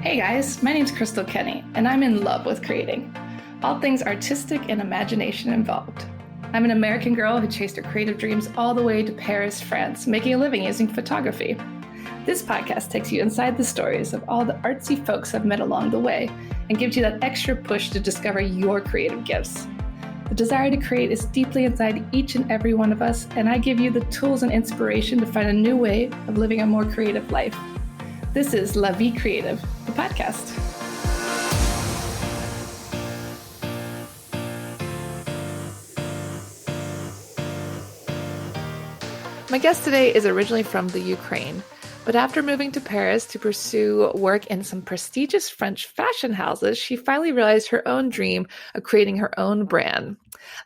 Hey guys, my name's Crystal Kenny, and I'm in love with creating. All things artistic and imagination involved. I'm an American girl who chased her creative dreams all the way to Paris, France, making a living using photography. This podcast takes you inside the stories of all the artsy folks I've met along the way and gives you that extra push to discover your creative gifts. The desire to create is deeply inside each and every one of us, and I give you the tools and inspiration to find a new way of living a more creative life. This is La Vie Creative, the podcast. My guest today is originally from the Ukraine, but after moving to Paris to pursue work in some prestigious French fashion houses, she finally realized her own dream of creating her own brand.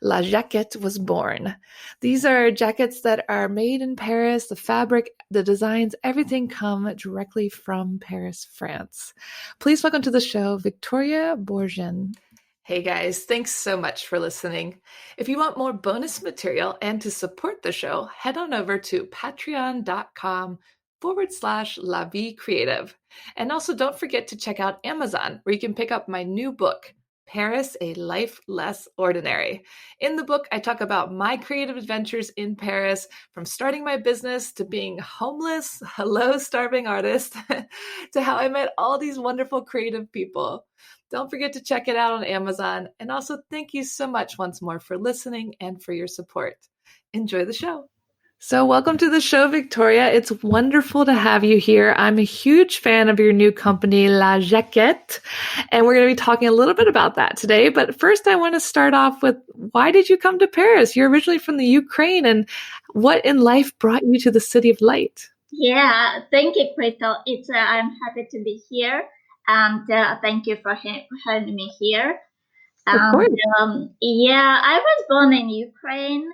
La Jaquette was born. These are jackets that are made in Paris. The fabric, the designs, everything come directly from Paris, France. Please welcome to the show, Victoria Bourgin. Hey guys, thanks so much for listening. If you want more bonus material and to support the show, head on over to patreon.com/La Vie Creative. And also don't forget to check out Amazon, where you can pick up my new book, Paris, A Life Less Ordinary. In the book, I talk about my creative adventures in Paris, from starting my business to being homeless, hello, starving artist, to how I met all these wonderful creative people. Don't forget to check it out on Amazon. And also thank you so much once more for listening and for your support. Enjoy the show. So welcome to the show, Victoria. It's wonderful to have you here. I'm a huge fan of your new company, La Jaquette, and we're going to be talking a little bit about that today. But first, I want to start off with, why did you come to Paris? You're originally from the Ukraine, and what in life brought you to the City of Light? Yeah, thank you, Crystal. I'm happy to be here, and thank you for having me here. Of course. I was born in Ukraine.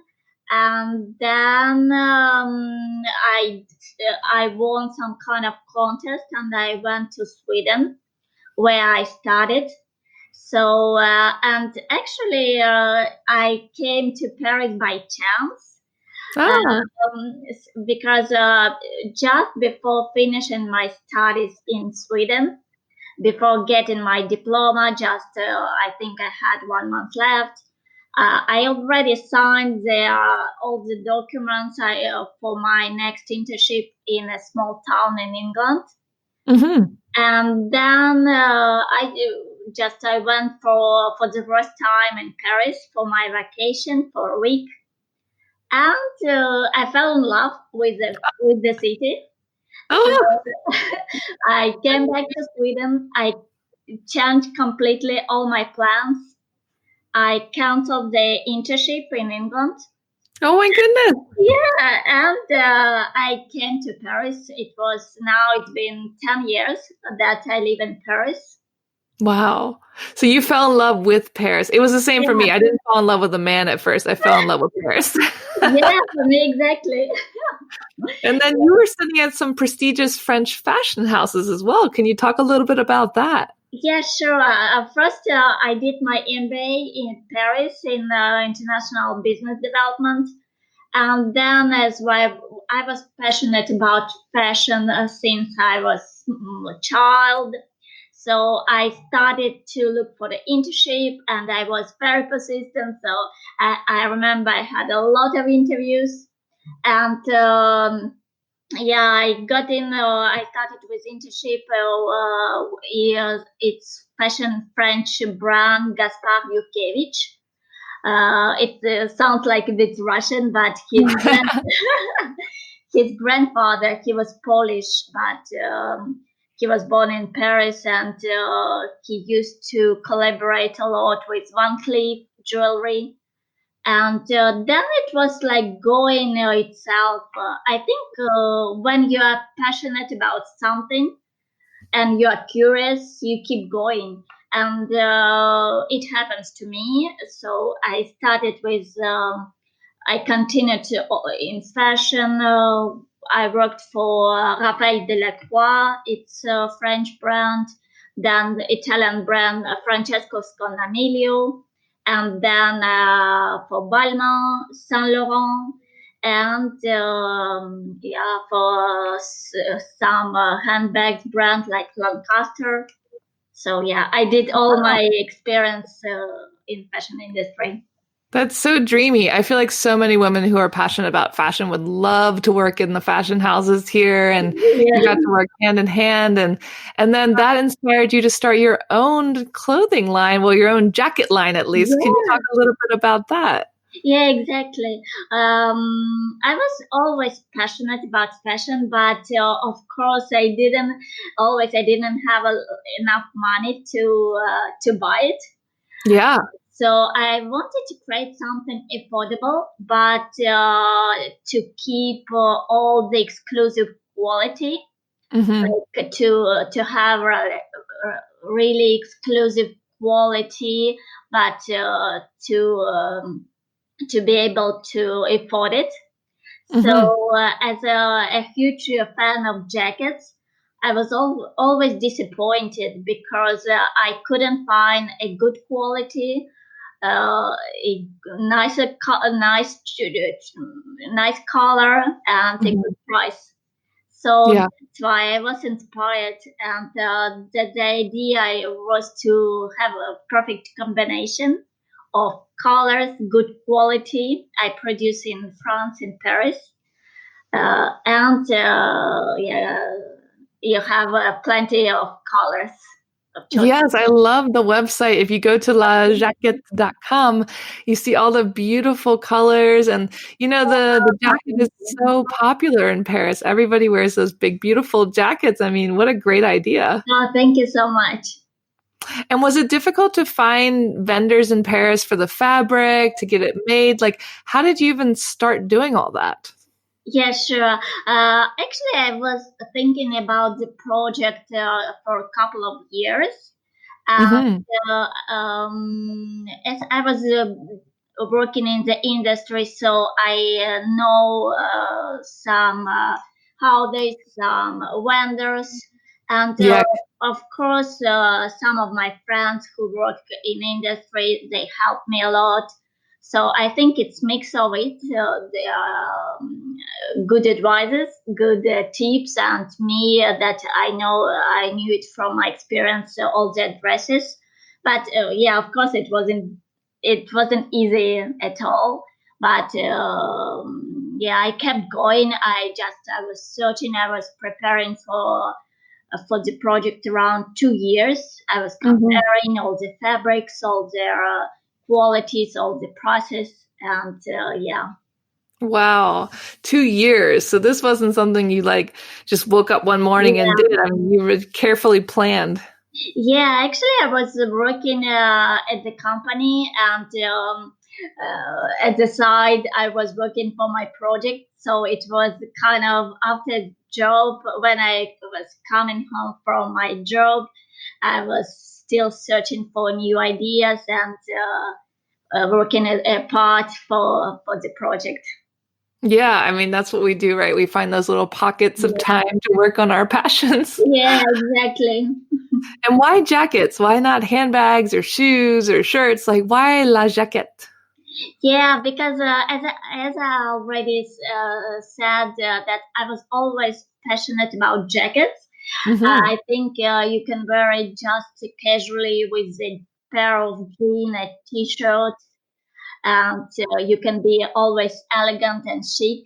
And then I won some kind of contest, and I went to Sweden, where I studied. So and actually, I came to Paris by chance, because just before finishing my studies in Sweden, before getting my diploma, I think I had 1 month left. I already signed all the documents for my next internship in a small town in England. Mm-hmm. And then I went for the first time in Paris for my vacation for a week. And I fell in love with the city. Oh. So I came back to Sweden. I changed completely all my plans. I canceled the internship in England. Oh my goodness. Yeah, and I came to Paris. It's been 10 years that I live in Paris. Wow. So you fell in love with Paris. It was the same for me. I didn't fall in love with a man at first. I fell in love with Paris. Yeah, for me, exactly. And then you were studying at some prestigious French fashion houses as well. Can you talk a little bit about that? Yeah, sure. First, I did my MBA in Paris in international business development. And then as well, I was passionate about fashion since I was a child. So I started to look for the internship, and I was very persistent. So I remember I had a lot of interviews, and I got in. I started with internship. It's fashion French brand Gaspard Yukevich. It sounds like a bit Russian, but his grandfather, he was Polish, but he was born in Paris, and he used to collaborate a lot with Van Cleef jewelry. And then it was like going itself. I think when you are passionate about something and you are curious, you keep going. And it happens to me. So I started with, I continued in fashion. I worked for Raphael Delacroix. It's a French brand. Then the Italian brand Francesco Sconamilio. And then for Balmain, St Laurent. and yeah, for some handbags brand like Lancaster. So yeah, I did all my experience in fashion industry. That's so dreamy. I feel like so many women who are passionate about fashion would love to work in the fashion houses here, and you Yeah. got to work hand in hand, and then that inspired you to start your own clothing line, well, your own jacket line at least. Can you talk Yeah. a little bit about that? Yeah, exactly. I was always passionate about fashion, but of course, I didn't have enough money to buy it. Yeah. So I wanted to create something affordable, but to keep all the exclusive quality, Hmm. like to have really exclusive quality, but to be able to afford it. Hmm. So, as a future fan of jackets, I was always disappointed because I couldn't find a good quality, a nice color, and a Hmm. good price. So Yeah. that's why I was inspired, and the idea was to have a perfect combination of colors, good quality. I produce in France, in Paris, and yeah, you have plenty of colors of choice. Yes, I love the website. If you go to lajaquette.com, you see all the beautiful colors, and the jacket is so popular in Paris. Everybody wears those big beautiful jackets. I mean, what a great idea. Oh, thank you so much. And was it difficult to find vendors in Paris for the fabric to get it made? Like, how did you even start doing all that? Yeah, sure. Actually, I was thinking about the project for a couple of years. And Hmm. as I was working in the industry, so I know some how there's some vendors, and Yeah. of course, some of my friends who work in industry, they help me a lot. So I think it's mix of it. They are good advices, good tips, and me that I know I knew it from my experience, all the addresses. But yeah, of course, it wasn't easy at all. But yeah, I kept going. I was searching. I was preparing for the project around 2 years. I was Hmm. comparing all the fabrics, all their qualities, all the process, and yeah. Wow. 2 years. So this wasn't something you like just woke up one morning and Yeah, did. I mean, you were carefully planned. yeah. Actually, I was working at the company, and at the side, I was working for my project. So it was kind of after job when I was coming home from my job. I was still searching for new ideas and working a part for the project. Yeah, I mean, that's what we do, right? We find those little pockets of Yeah, time to work on our passions. yeah, exactly. And why jackets? Why not handbags or shoes or shirts? Like, why la jaquette? Yeah, because as I already said, that I was always passionate about jackets. Hmm. I think you can wear it just casually with a pair of jeans, a t-shirt, and you can be always elegant and chic.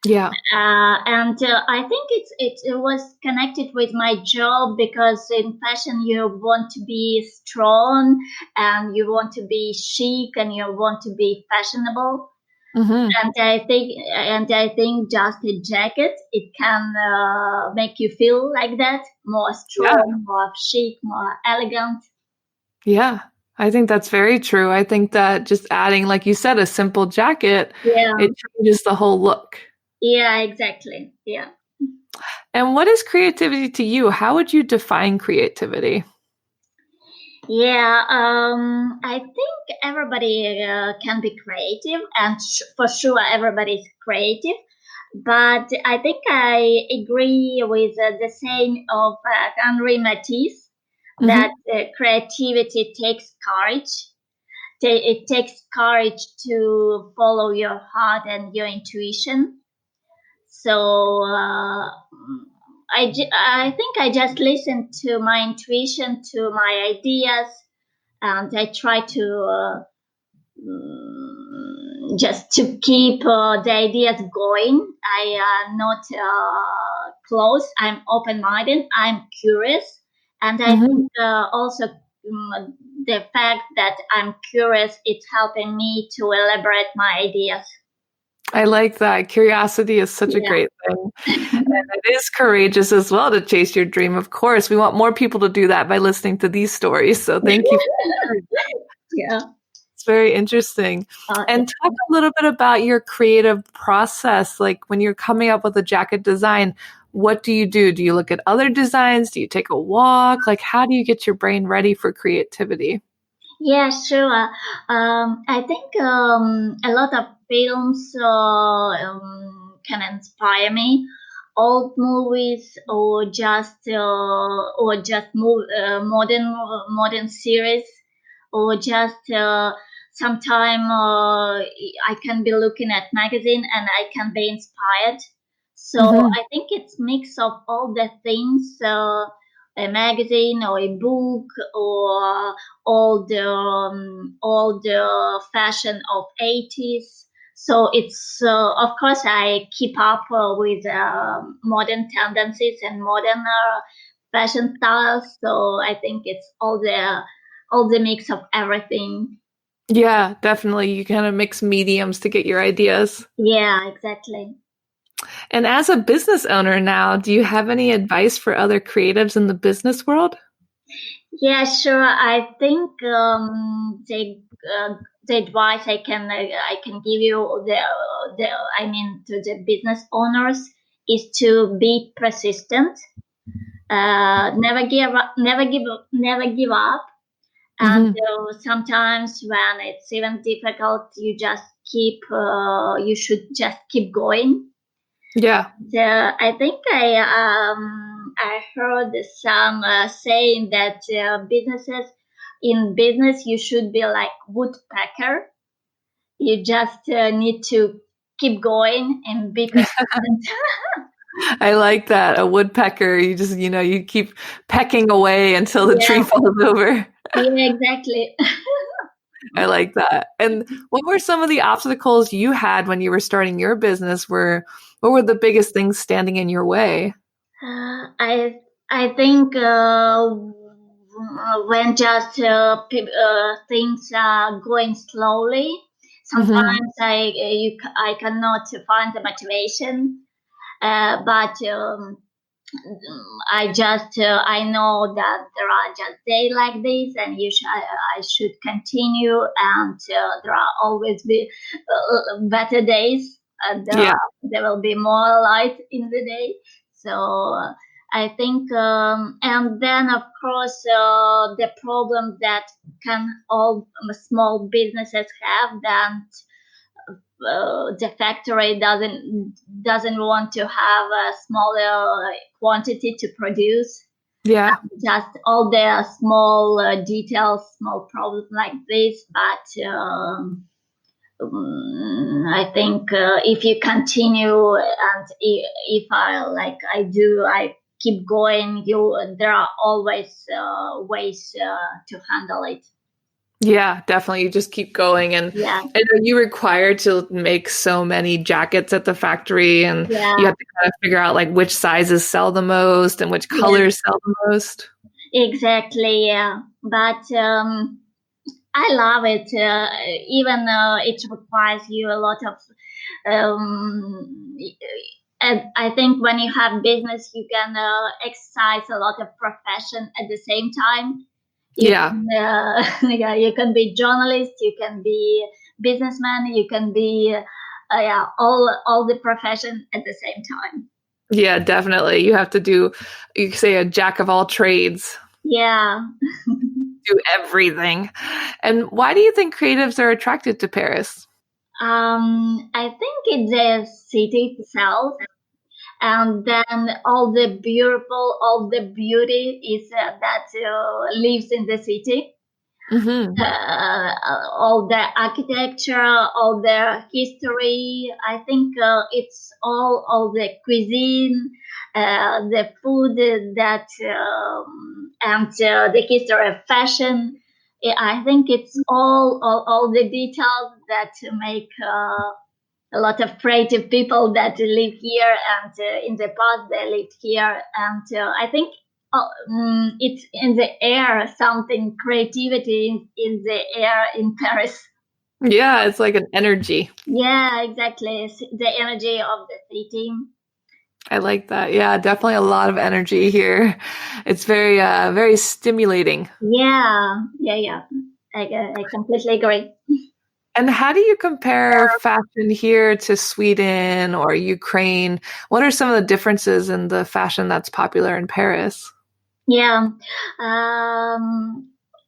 Yeah. And I think it was connected with my job because in fashion you want to be strong and you want to be chic and you want to be fashionable. Hmm. And I think just a jacket it can make you feel like that, more Yeah. strong, more chic, more elegant. Yeah. I think that's very true. I think that just adding, like you said, a simple jacket, Yeah, it changes the whole look. yeah, exactly. Yeah. And what is creativity to you? How would you define creativity? Yeah, I think everybody can be creative, and for sure everybody is creative. But I think I agree with the saying of Henri Matisse that Hmm. creativity takes courage. it takes courage to follow your heart and your intuition. So I think I just listen to my intuition, to my ideas, and I try to just to keep the ideas going. I am not closed. I'm open-minded. I'm curious, and I Mhm. think also the fact that I'm curious, it's helping me to elaborate my ideas. I like that. Curiosity is such a Yeah. great thing. And it is courageous as well to chase your dream. Of course, we want more people to do that by listening to these stories. So thank you for sharing. Yeah. It's very interesting. Okay. And talk a little bit about your creative process. Like when you're coming up with a jacket design, what do you do? Do you look at other designs? Do you take a walk? Like, how do you get your brain ready for creativity? Yeah, sure. I think a lot of films can inspire me. Old movies or just modern series or just sometime I can be looking at magazine and I can be inspired. So Hmm. I think it's mix of all the things, a magazine or a book or all the fashion of 80s. So it's of course I keep up with modern tendencies and modern fashion styles. So I think it's all the mix of everything. Yeah, definitely. You kind of mix mediums to get your ideas. Yeah, exactly. And as a business owner now, do you have any advice for other creatives in the business world? Yeah, sure. I think the advice I can give you the I mean to the business owners is to be persistent. Never give up. And Hmm. sometimes when it's even difficult, you should just keep going. Yeah. I think I heard some saying that in business you should be like woodpecker. You just need to keep going and be persistent. I like that. A woodpecker, you just, you keep pecking away until the Yeah, tree falls over. yeah, exactly. I like that. And what were some of the obstacles you had when you were starting your business? What were the biggest things standing in your way? Uh, I I think when just things are going slowly, Hmm. sometimes I cannot find the motivation. But I know that there are just days like this, and I should continue, and there are always be better days. Yeah. There will be more light in the day. So I think, and then of course the problem that can all small businesses have, then the factory doesn't want to have a smaller quantity to produce. Yeah. Just all the small details, small problems like this. But I think if you continue and if I like I do, I keep going. There are always ways to handle it. Yeah, definitely. You just keep going. And Yeah, are you required to make so many jackets at the factory? And you yeah, have to kind of figure out like which sizes sell the most and which yeah. colors sell the most? Exactly, yeah. But I love it. Even it requires you a lot of. Um, and I think when you have business, you can exercise a lot of profession at the same time. You Yeah. can, yeah, you can be journalist, you can be businessman, you can be, yeah, all the profession at the same time. Yeah, definitely. You have to do, you say a jack of all trades, Yeah. do everything. And why do you think creatives are attracted to Paris? I think it's the city itself, and then all the beauty is that lives in the city. Hmm. All the architecture, all the history. I think it's all the cuisine, the food that and the history of fashion. I think it's all the details that make a lot of creative people that live here, and in the past they lived here, and I think it's in the air, something creativity in the air in Paris. Yeah, it's like an energy. Yeah, exactly. It's the energy of the city. I like that. Yeah, definitely a lot of energy here. It's very stimulating. Yeah. I completely agree. And how do you compare fashion here to Sweden or Ukraine? What are some of the differences in the fashion that's popular in Paris? Yeah,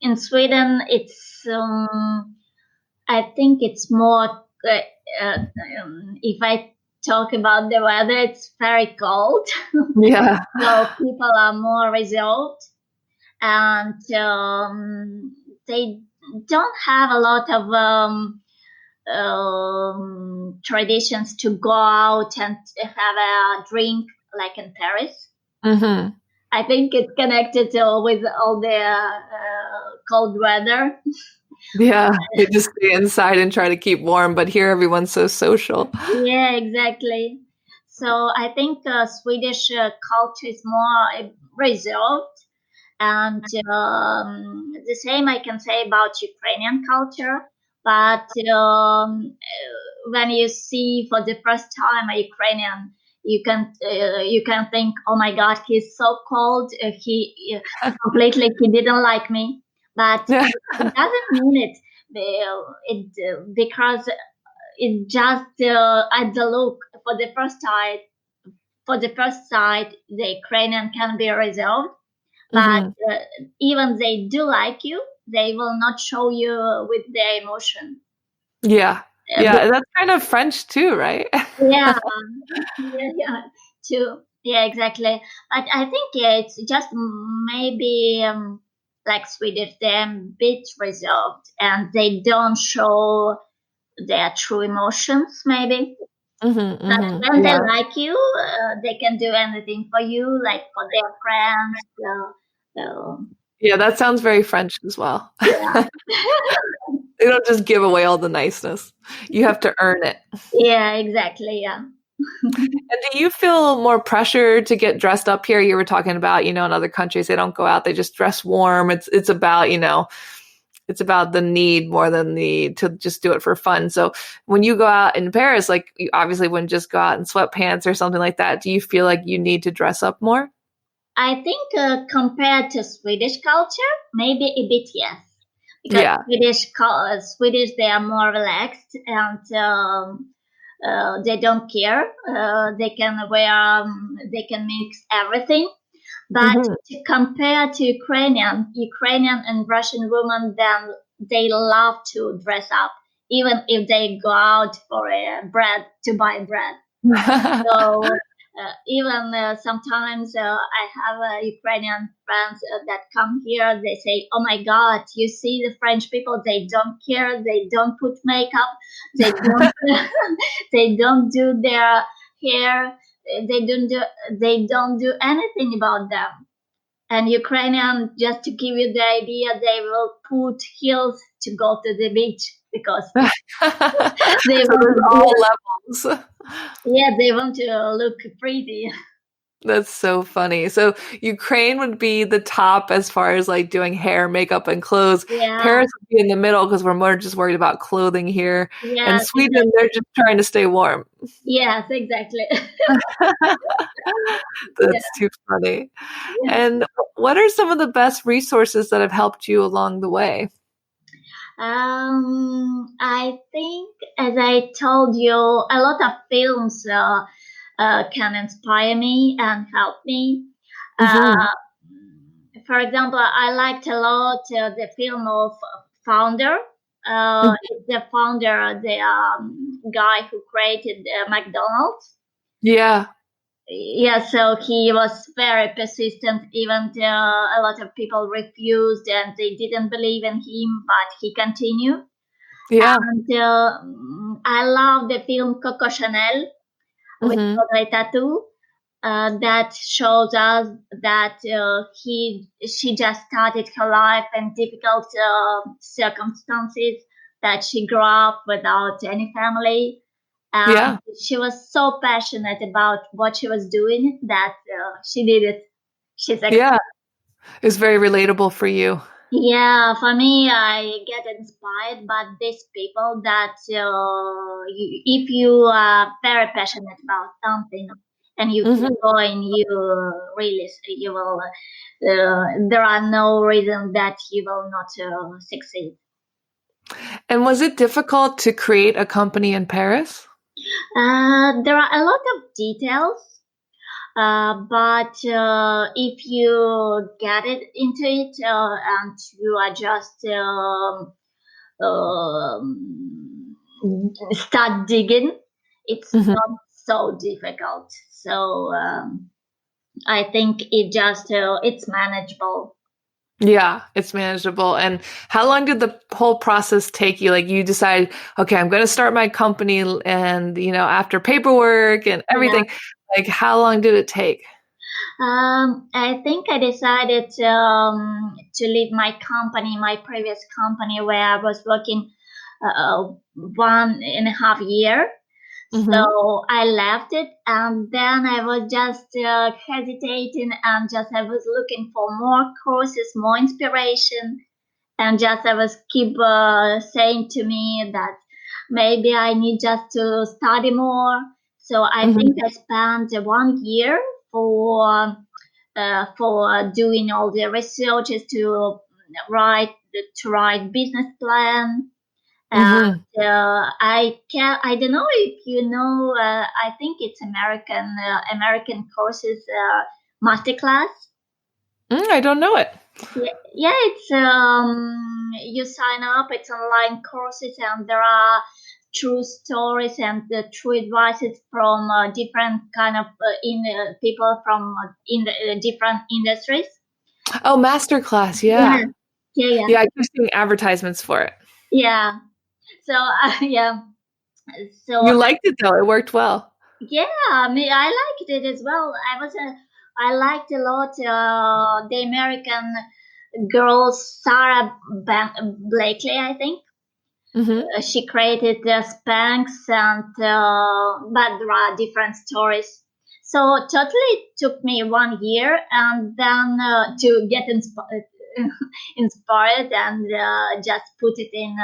in Sweden, it's I think it's more. Uh, if I talk about the weather, it's very cold, Yeah. so people are more reserved, and they don't have a lot of traditions to go out and have a drink like in Paris. Hmm. I think it's connected with all the cold weather. Yeah. They just stay inside and try to keep warm, but here everyone's so social. Yeah, exactly. So I think Swedish culture is more reserved, and the same I can say about Ukrainian culture. But when you see for the first time a Ukrainian, you can think, oh my God, he's so cold. He completely he didn't like me, but Yeah. it doesn't mean it. Because it's just at the look for the first time. For the first sight, the Ukrainian can be reserved, but Hmm. even they do like you, they will not show you with their emotion. Yeah. Uh, Yeah. That's kind of French too, right? yeah, yeah, too. Yeah, exactly. But I think it's just maybe like Swedish, they're a bit reserved and they don't show their true emotions, maybe. Hmm. But Hmm. when they Yeah. like you, they can do anything for you, like for their friends. Yeah, that sounds very French as well. Yeah, They don't just give away all the niceness. You have to earn it. yeah, exactly. Yeah. And do you feel more pressure to get dressed up here? You were talking about, in other countries they don't go out, they just dress warm. It's about, it's about the need more than the to just do it for fun. So when you go out in Paris, like you obviously wouldn't just go out in sweatpants or something like that. Do you feel like you need to dress up more? I think compared to Swedish culture, maybe a bit yes, because Yeah. Swedish they are more relaxed and they don't care. They can wear, they can mix everything. But Hmm. to compare to Ukrainian and Russian women, then they love to dress up, even if they go out for a bread to buy bread. So even sometimes I have Ukrainian friends that come here. They say, "Oh my God, you see the French people? They don't care. They don't put makeup. They don't. They don't do their hair. They don't do. They don't do anything about them." And Ukrainian, just to give you the idea, they will put heels to go to the beach because they So want there's to, all levels. yeah, they want to look pretty. That's so funny. So Ukraine would be the top as far as like doing hair, makeup, and clothes. Yeah, Paris would be in the middle because we're more just worried about clothing here. And yes, Sweden, exactly. they're just trying to stay warm. Yes, exactly. Yeah, That's too funny. yeah. And what are some of the best resources that have helped you along the way? I think, as I told you, a lot of films can inspire me and help me. Hmm. Uh, for example, I liked a lot the film of Founder. It's the founder, the guy who created McDonald's. Yeah. Yeah, so he was very persistent, even a lot of people refused and they didn't believe in him, but he continued. Yeah. And I love the film Coco Chanel with Hmm. Audrey Tattoo. That shows us that she just started her life in difficult circumstances, that she grew up without any family, and Yeah. she was so passionate about what she was doing that she did it. She's Yeah. It's very relatable for you. Yeah, for me, I get inspired by these people that if you are very passionate about something and you keep Hmm. going, you really, you will, there are no reason that you will not succeed. And was it difficult to create a company in Paris? There are a lot of details, but if you get it into it and you are just um, start digging, it's Hmm. not so difficult. So I think it's manageable. Yeah, it's manageable. And how long did the whole process take you? Like you decide, okay, I'm going to start my company and, after paperwork and Yeah. everything, like how long did it take? I think I decided to leave my company, my previous company where I was working 1.5 year. Hmm. So I left it, and then I was just hesitating, and just I was looking for more courses, more inspiration, and just I was keep saying to me that maybe I need just to study more. So I think Hmm. I spent 1 year for doing all the researches to write business plan. Hmm. And I don't know if you know, I think it's American courses masterclass. I don't know it. Yeah, it's you sign up. It's online courses, and there are true stories and true advices from different kind of in people from in the different industries. Oh, masterclass. Yeah, Yeah. yeah, yeah, Yeah, I keep seeing advertisements for it. yeah. So yeah, so You liked it though. It worked well. yeah, I mean, I liked it as well. I liked a lot the American girl Sarah Blakely, I think. Hmm. She created the Spanx, and but there are different stories. So totally it took me 1 year, and then to get inspired and just put it in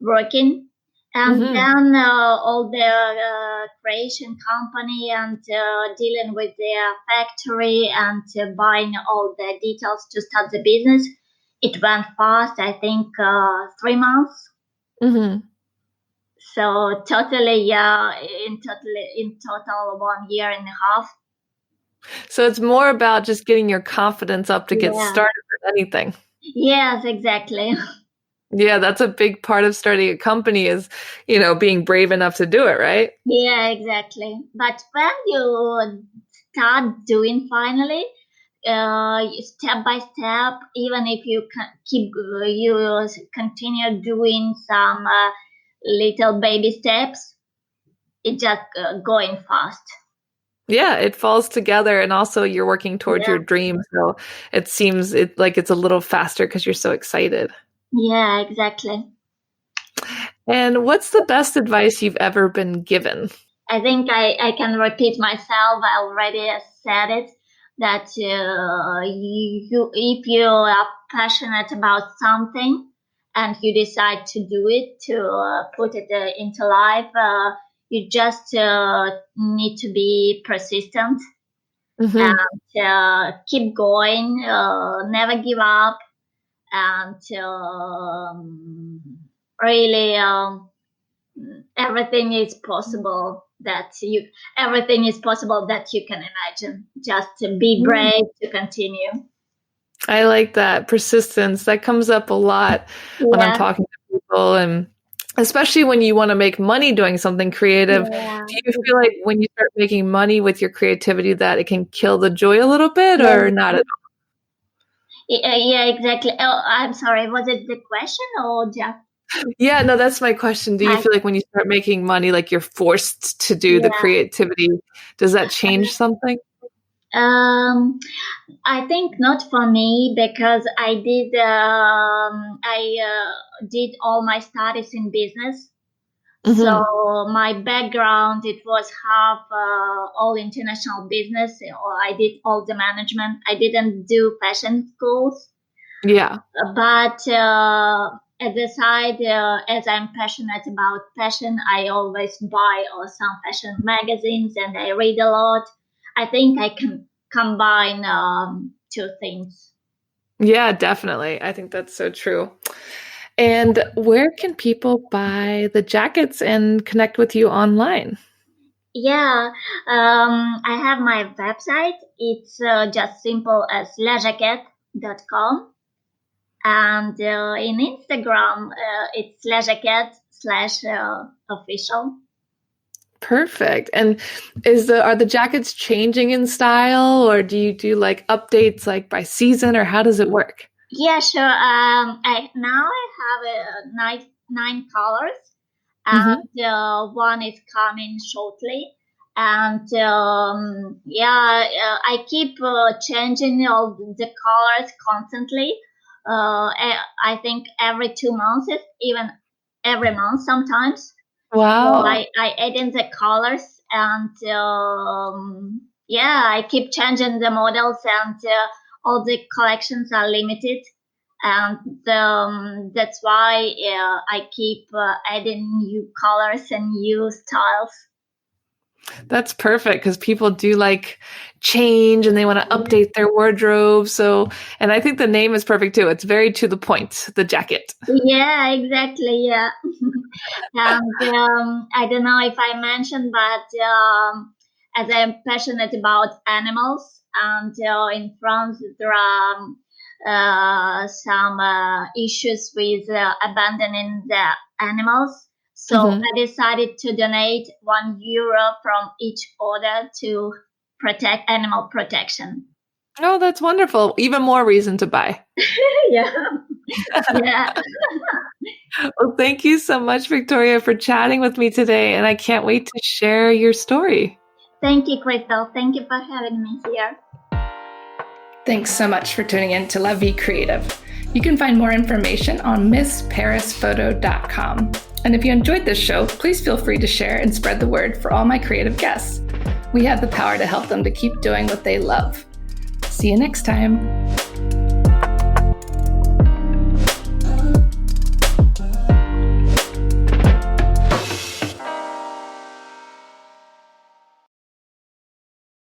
working. And Hmm. then all the creation company and dealing with their factory and buying all the details to start the business. It went fast, I think 3 months. Hmm. So totally, yeah, in total 1 year and a half. So it's more about just getting your confidence up to get Yeah. started with anything. Yes, exactly. Yeah, that's a big part of starting a company is, being brave enough to do it, right? Yeah, exactly. But when you start doing finally, step by step, even if you you continue doing some little baby steps, it just going fast. Yeah, it falls together and also you're working towards Yeah, your dream. So it seems like it's a little faster because you're so excited. yeah, exactly. And what's the best advice you've ever been given? I think I can repeat myself. I already said it that if you are passionate about something and you decide to do it, to put it into life, you just need to be persistent Hmm. and keep going, never give up, and really. Everything is possible that you can imagine. Just to be brave to continue. I like that persistence. That comes up a lot when I'm Yeah, talking to people. And especially when you want to make money doing something creative. Yeah, Do you feel like when you start making money with your creativity that it can kill the joy a little bit or yeah, not at yeah, exactly. Oh, I'm sorry. Was it the question or just? all? Yeah, no, that's my question. Do you I, feel like when you start making money, like you're forced to do the yeah. creativity? Does that change something? Um, I think not for me because I did all my studies in business. Hmm. So my background, it was half all international business, or I did all the management. I didn't do fashion schools, Yeah. but at the side, as I'm passionate about fashion, I always buy some fashion magazines and I read a lot. I think I can combine two things. Yeah, definitely. I think that's so true. And where can people buy the jackets and connect with you online? Yeah, I have my website. It's just simple as lajaquette.com. And in Instagram, it's lajaquette/official. Perfect. And are the jackets changing in style or do you do like updates like by season or how does it work? Yeah, sure. I have nine colors, Hmm. and one is coming shortly. And yeah, I keep changing all the colors constantly. I think every 2 months, even every month sometimes. So Wow. I add in the colors and yeah, I keep changing the models and all the collections are limited. And that's why I keep adding new colors and new styles. That's perfect because people do like change and they want to update their wardrobe. So, and I think the name is perfect too. It's very to the point, the jacket. Yeah, exactly. Yeah. And I don't know if I mentioned, but as I'm passionate about animals, and in France there are some issues with abandoning the animals. So Hmm. I decided to donate €1 from each order to protect animal protection. Oh, that's wonderful. Even more reason to buy. Yeah, yeah. Well, thank you so much, Victoria, for chatting with me today. And I can't wait to share your story. Thank you, Crystal. Thank you for having me here. Thanks so much for tuning in to La Vie Creative. You can find more information on MissParisPhoto.com. And if you enjoyed this show, please feel free to share and spread the word for all my creative guests. We have the power to help them to keep doing what they love. See you next time.